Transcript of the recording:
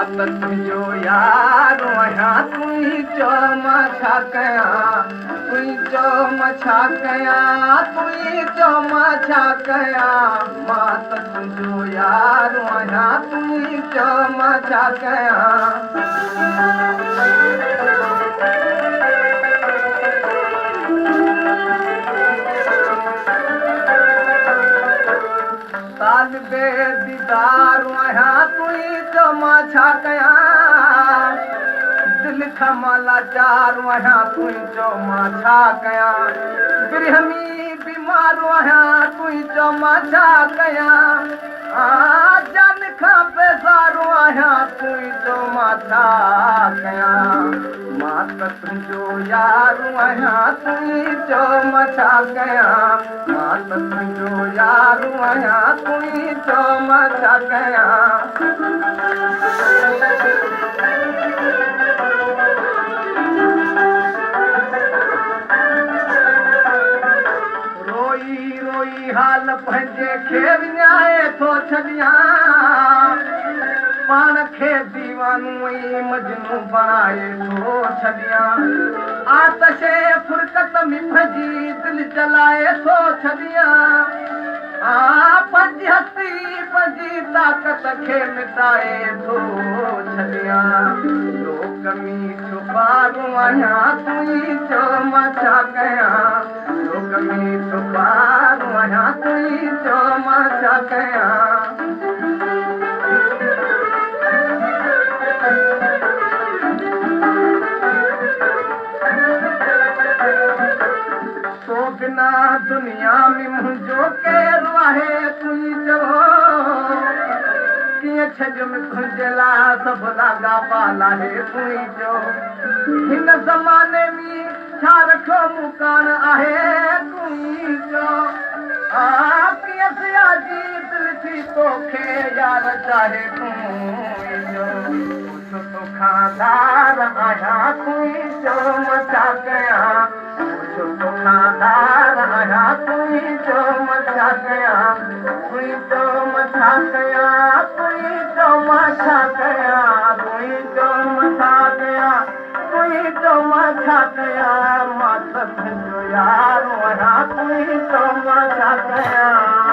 त तुंहिंजो यारो आहियां तुई चओ मां छा कयां तुई चओ मां छा कयां तुई चओ मां छा कयां मां त तुंहिंजो यारो आहियां तुई चओ मां छा कयां तालिबे दीदार आहियां तुई चओ मां छा कयां दिलि खां मां लाचार आहियां तुई चओ मां छा कयां बिरहमी बीमार आहियां तुई चओ मां छा कयां जान खां बेज़ारो आहियां तुई चओ मां छा कयां मां त तुंहिंजो यारो आहियां तुई चओ मां छा कयां मां त तुंहिंजो यारो आहियां तुई चओ मां छा कयां रोई रोई हाल पंहिंजे खे विञाए थो छॾियां पाण खे दीवानू ऐं मजनू बणाए थो छॾियां आतशे फुरकत में पंहिंजी दिलि जलाए थो छॾियां पंहिंजी हस्ती पंहिंजी ताक़त खे मिटाए थो छॾियां लोक में छुपारो आहियां तुई चओ मां छा कयां लोक में छुपारो आहियां तुई चओ मां छा कयां तो बिना दुनिया में मुंहिंजो केरु आहे तुई चओ कीअं छॾियो तुंहिंजे लाइ सभु लाॻा पाल आहे तुई चओ हिन ज़माने में छा रखो मुकान आहे तुई चओ कीअं सियाजी दिलि थी तोखे यार चाहे तुई चओ तोखां दार आहियां तुई चओ मां छा कयां तोखां दार आहियां तुई चओ मां छा कयां तुई चओ मां छा कयां तुई चओ मां छा कयां तुई चओ मां छा कयां तुई चओ मां छा कयां मां त तुंहिंजो यारो आहियां तुई चओ मां छा कयां